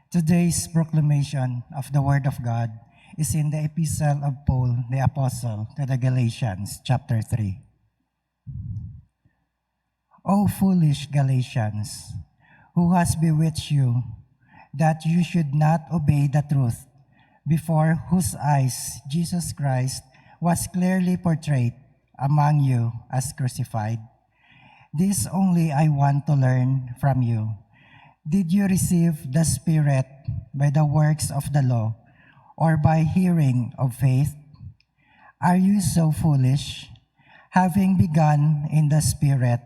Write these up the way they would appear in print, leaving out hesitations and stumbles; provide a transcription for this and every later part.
Today's proclamation of the Word of God is in the Epistle of Paul the Apostle to the Galatians, chapter 3. O foolish Galatians, who has bewitched you, that you should not obey the truth, before whose eyes Jesus Christ was clearly portrayed among you as crucified? This only I want to learn from you. Did you receive the Spirit by the works of the law, or by hearing of faith? Are you so foolish? Having begun in the Spirit,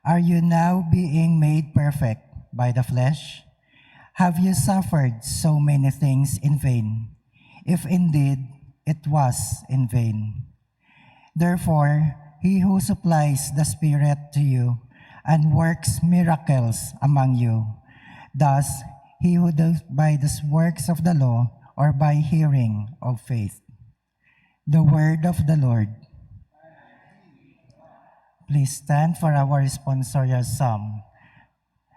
are you now being made perfect by the flesh? Have you suffered so many things in vain, if indeed it was in vain? Therefore, he who supplies the Spirit to you and works miracles among you, thus he who does by the works of the law or by hearing of faith. The word of the Lord. Please stand for our responsorial psalm,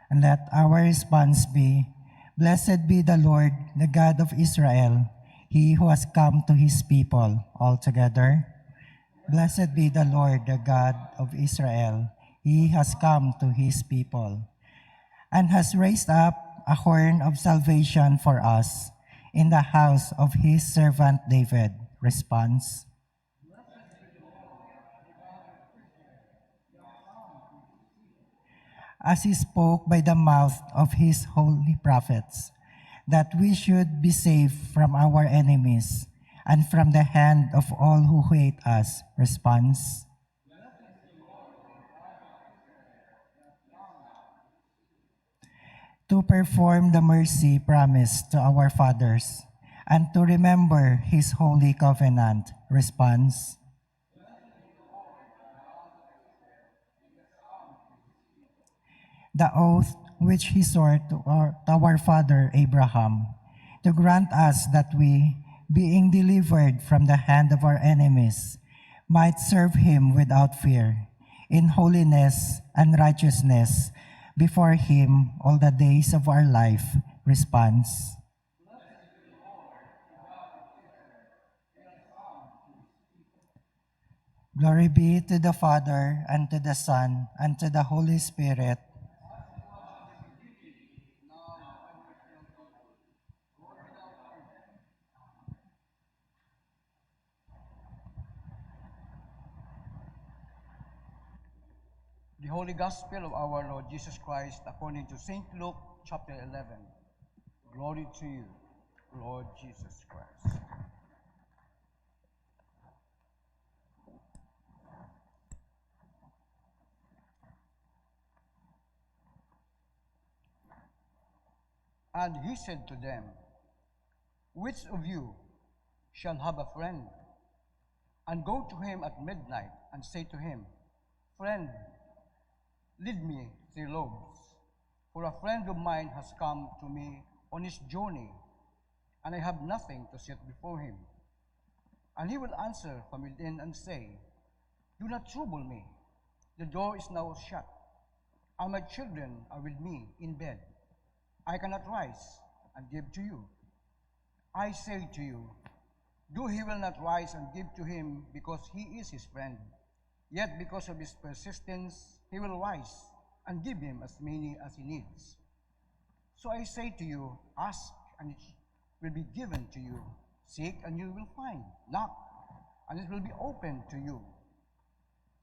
and let our response be, Blessed be the Lord, the God of Israel, he who has come to his people altogether. Blessed be the Lord, the God of Israel, he has come to his people, and has raised up a horn of salvation for us in the house of his servant David. Response. As he spoke by the mouth of his holy prophets, that we should be saved from our enemies and from the hand of all who hate us. Response. To perform the mercy promised to our fathers and to remember his holy covenant. Response. The oath which he swore to our father Abraham, to grant us that we, being delivered from the hand of our enemies, might serve him without fear, in holiness and righteousness, before him all the days of our life. Response. Glory be to the Father, and to the Son, and to the Holy Spirit. The Holy Gospel of our Lord Jesus Christ according to St. Luke chapter 11. Glory to you, Lord Jesus Christ. And he said to them, Which of you shall have a friend, and go to him at midnight, and say to him, Friend, lead me 3 loaves, for a friend of mine has come to me on his journey, and I have nothing to set before him. And he will answer from within and say, Do not trouble me, the door is now shut, and my children are with me in bed. I cannot rise and give to you. I say to you, though he will not rise and give to him because he is his friend, yet because of his persistence, he will rise and give him as many as he needs. So I say to you, ask and it will be given to you. Seek and you will find. Knock and it will be opened to you.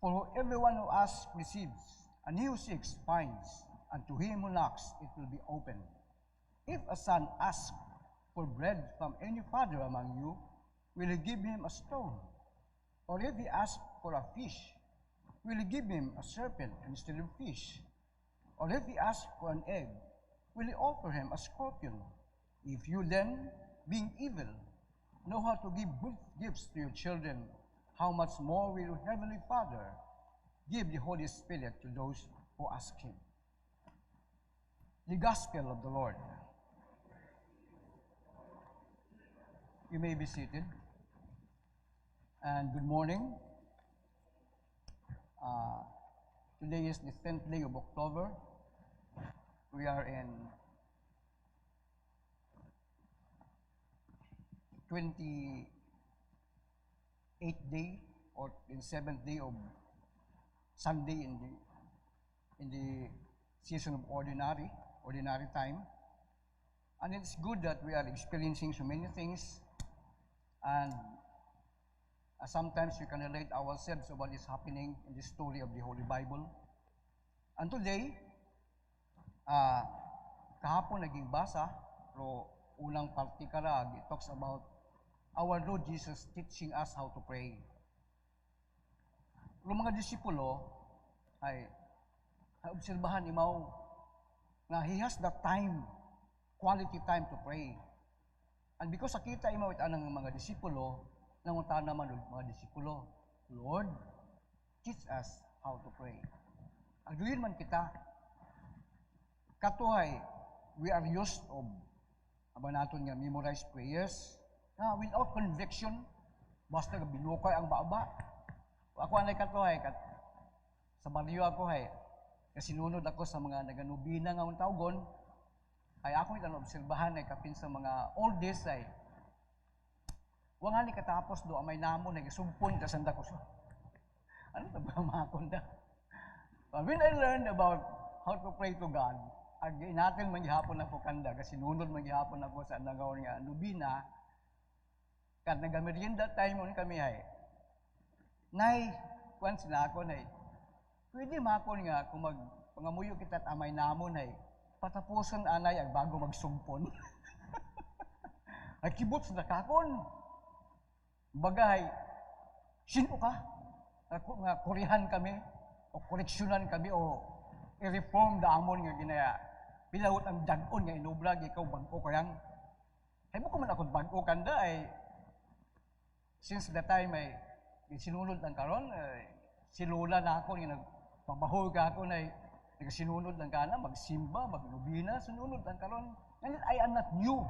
For everyone who asks receives, and he who seeks finds, and to him who knocks it will be opened. If a son asks for bread from any father among you, will he give him a stone? Or if he asks for a fish, will he give him a serpent instead of fish? Or if he asks for an egg, will he offer him a scorpion? If you then, being evil, know how to give good gifts to your children, how much more will your heavenly Father give the Holy Spirit to those who ask him? The Gospel of the Lord. You may be seated. And good morning. Today is the 10th day of October. We are in 28th day or in 7th day of Sunday in the season of ordinary time. And it's good that we are experiencing so many things, and sometimes we can relate ourselves to what is happening in the story of the Holy Bible. And today, kahapon naging basa, pero unang parte karag, it talks about our Lord Jesus teaching us how to pray. Pero mga disipulo ay obserbahan imaw na he has that time, quality time to pray. And because sakita imaw anang mga disipulo, nangunta naman mga disipulo, Lord, teach us how to pray. Agduyin man kita, katuhay, we are used of aba naton nga memorize prayers without conviction, basta binukay ang baba. Ako anay katuhay, sa baryo ako hay, kasinunod ako sa mga naganubina nga tawgon, ay ako itang obserbahan ay kapin sa mga old days ay, wala ni katapos do amay namon ay sumpon kasanda ko siya. Ano na ba mga kunda? When I learned about how to pray to God, natin manghihapon ako kanda, kasi nunod manghihapon ako sa nagaw nga nubina, kat nagamerienda time mo kami ay, nay, kwan sila ako nay, pwede makon nga kung pangamuyo kita at amay namon ay, patapuson anay ang bago magsumpon. Ay kibot sa nakakon. Bagay, sino ka? Ako nga kurihan kami, o koreksyonan kami, o i-reform da amon nga ginaya. Pilawot ang dagon nga inublag, ikaw bago kayang. Ay mo ko man ako bago kanda ay, since the time ay, sinunod ang karon, si Lola na ako, nga nagpabahoy ka ako na nagsinunod lang ka na, magsimba, magnubina, sinunod ang karon. And I am not new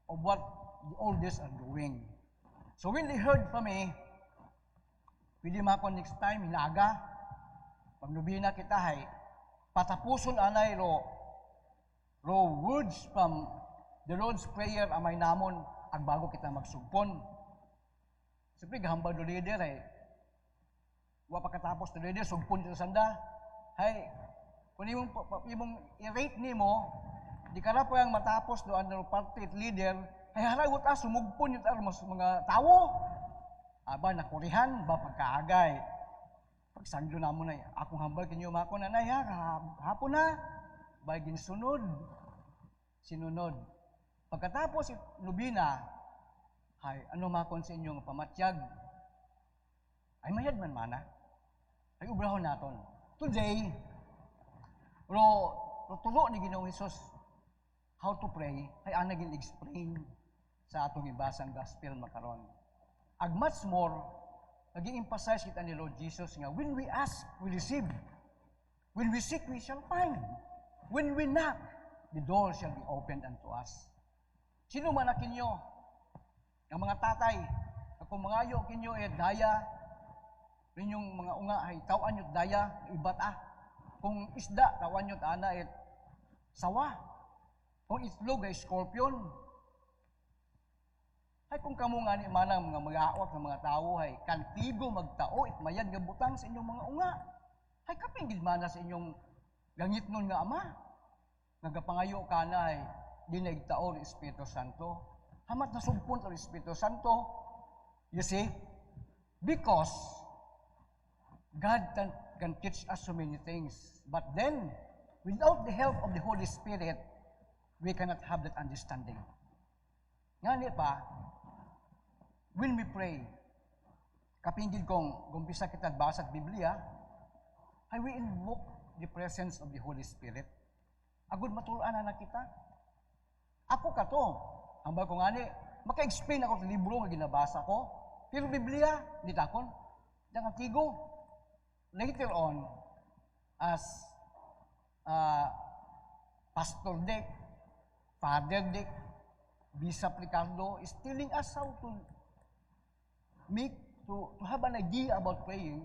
of what the oldest are doing. So when they heard from me, pwede mako next time, hinaga, magnubina kita hay, patapuson anay ro words from the Lord's Prayer amay namon, ang bago kita magsugpon. Siyempre, gahambal do leader ay, wa pagkatapos do leader, sugpon dito sanda, hay, kung imong i-rate nimo, di ka na po yung matapos do ang party leader, ay haragot sumugpon yung mga tao. Aba, nakurihan, ba pagkaagay. Pagsanglo na mo na, akong hambal kinyo mako na ha, hapon na, bagin sinunod. Pagkatapos, lubina, ay, ano makon sa inyong pamatyag? Ay, mayad man mana. Ay, ubrahon naton. Today, tulo ni Ginoong Hesus how to pray, ay anagin explain sa atong ibasang gospel makaron. Ag much more, nag-emphasize kita ni Lord Jesus nga, when we ask, we receive. When we seek, we shall find. When we knock, the door shall be opened unto us. Sino man na kinyo? Ang mga tatay, kung mga ayo kinyo daya, inyong mga unga ay tawan nyo daya, ibat Kung isda, tawan nyo ana sawa. Kung itlog ay scorpion. Ay kung kamo nga ni manang mga mag-aawat ng mga tao ay kantigo magtao mayad nga butang sa inyong mga unga. Ay kapinggid mana sa inyong langit nun nga ama. Nagapangayo ka na ay dinagtao ng Espiritu Santo. Hamat na sumpon ng Espiritu Santo. You see? Because God can teach us so many things. But then, without the help of the Holy Spirit, we cannot have that understanding. Nga pa, when we pray, kapinggid kong gumpisa kita basa at Biblia, ay we invoke the presence of the Holy Spirit. Agud matulaan na kita. Ako ka to. Hambal ko nga ni, maka-explain ako sa libro nga ginabasa ko, pero Biblia, di takon. Diyan tigo. Later on, as Pastor Dick, Father Dick, Bishop Ricardo is telling us how to have an idea about praying.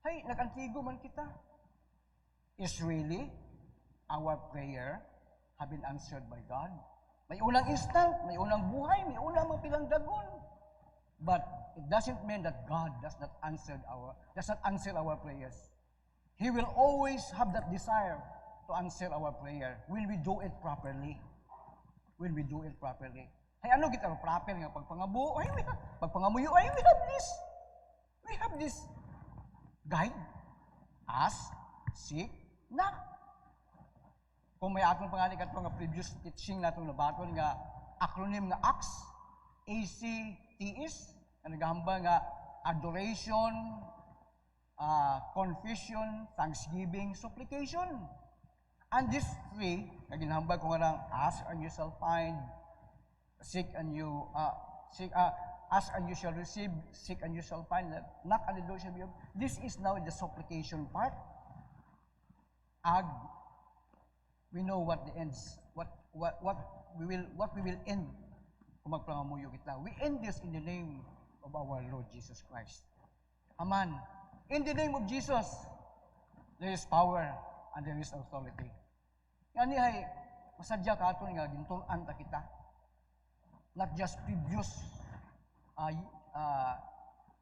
Hey, nakantigo man kita. Is really our prayer have been answered by God? May unang instant, may unang buhay, may unang mga pilang dagon. But it doesn't mean that God does not answer our prayers. He will always have that desire to answer our prayer when we do it properly. When we do it properly. Ay ano kita proper nga pagpangabu, ay pagpangamuyo, ay we have this guide, ask, seek, knock. Kung may atong pangalan kato nga previous teaching natong nabaton nga acronym nga ACTS, ACTS, ang naghahambal nga adoration, confession, thanksgiving, supplication. And these three, na ginahambal ko nga lang, ask and you shall find, ask and you shall receive, seek and you shall find, knock and the door shall be opened. This is now the supplication part. We know what the ends, what we will end kung magpangamuyo kita. We end this in the name of our Lord Jesus Christ. Amen. In the name of Jesus, there is power and there is authority. Yan ay masadya ka ato nga gintulan ta kita. Not just previous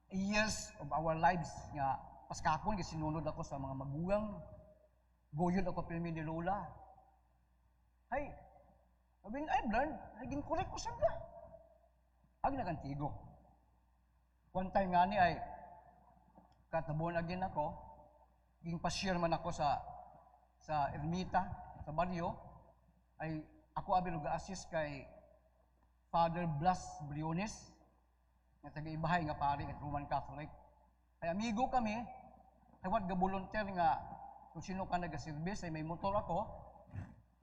years of our lives nga paskakon gisinunod ako sa mga magulang. Goyod ako pirmi ni Lola. Hey, when I've learned, naging correct ko sanda. Ag nagantigo. One time nga ni ay katabon again ako, ging pa-share man ako sa ermita, sa baryo, ay ako abi nag-assist kay Father Blas Briones, nga taga-ibahay nga pari at Roman Catholic. Ay amigo kami, ay what ga volunteer nga kung sino ka nag-service ay may motor ako,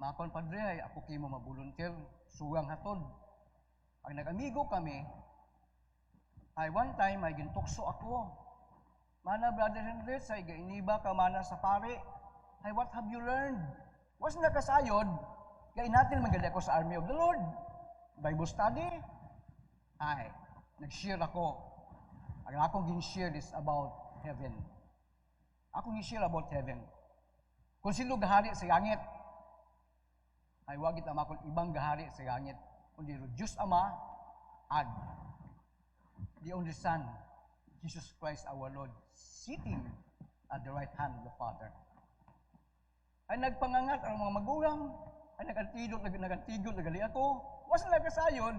makon padre ay ako kimo ma-volunteer, sugang hatod. Ang nag-amigo kami, ay one time ay gintukso ako. Mana brother Henry, ay gainiba ka mana sa pare. Ay what have you learned? Was nakasayod, gain natin magali ako sa Army of the Lord. Bible study. Ay, nag-share ako. Ang akong gin-share is about heaven. Akong gin-share about heaven. Kung sino gahari sa langit, ay wagit ama kung ibang gahari sa langit. Kundi Diyos Ama and the only Son, Jesus Christ our Lord, sitting at the right hand of the Father. Ay nagpangangat ang mga magulang, ay nagantigod, nagali ako. Was nagkasayod,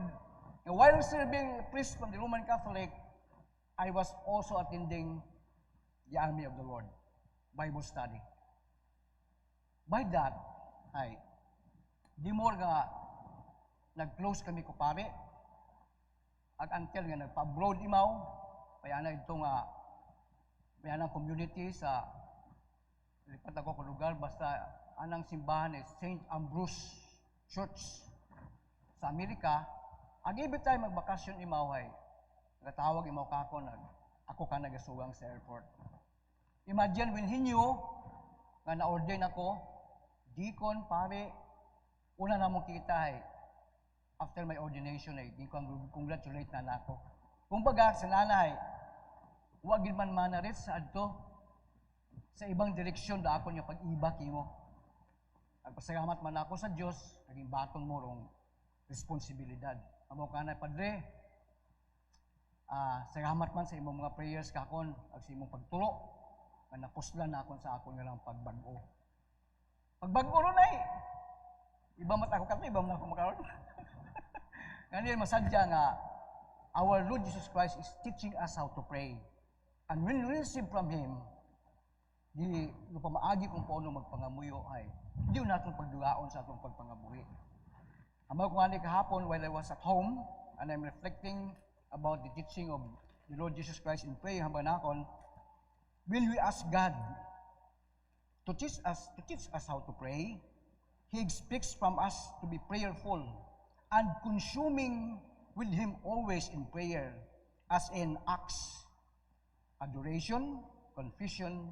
while serving priest from the Roman Catholic, I was also attending the Army of the Lord, Bible study. By that, ay, di more nga nag-close kami ko pare, at until nga nagpa-abroad imaw, kaya na ito nga, may anang community sa lipat ako ko lugar, basta anang simbahan is St. Ambrose Church sa Amerika. Ag every time magbakasyon imaw ay, nagatawag imaw ka ako ka nagasugang sa airport. Imagine when he knew nga na-ordain ako, deacon, pare, una na mong kita ay, after my ordination ay, di ko congratulate na ako. Kung baga, sa nanay, wag man manarit sa adto, sa ibang direksyon da ako niya pag-iba kimo. Nagpasalamat man ako sa Diyos, naging batong mo rong responsibilidad. Amo ka na, Padre, salamat man sa imong mga prayers kakon, at sa imong pagtulo, na napuslan na akon sa akon nga lang pagbago. Pagbago ron ay, iba mat ako kato, iba man ako makaroon. Ganyan masadya nga, our Lord Jesus Christ is teaching us how to pray. And when we receive from Him, di pamaagi kung paano magpangamuyo ay, di natin pagdugaon sa atong pagpangabuhi. Amaw ko nga kahapon while I was at home, and I'm reflecting about the teaching of the Lord Jesus Christ in prayer hamba nakon, when we ask God to teach us how to pray, He expects from us to be prayerful and consuming with Him always in prayer, as in acts, adoration, confession,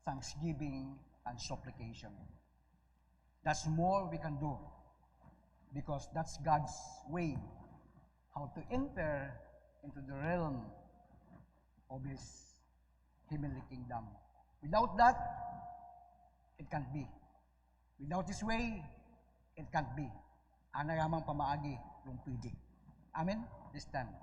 thanksgiving, and supplication. That's more we can do, because that's God's way, how to enter into the realm of His heavenly kingdom. Without that, it can't be. Without His way, it can't be. Ana ramang pamaagi kung pwede. Amen? This time.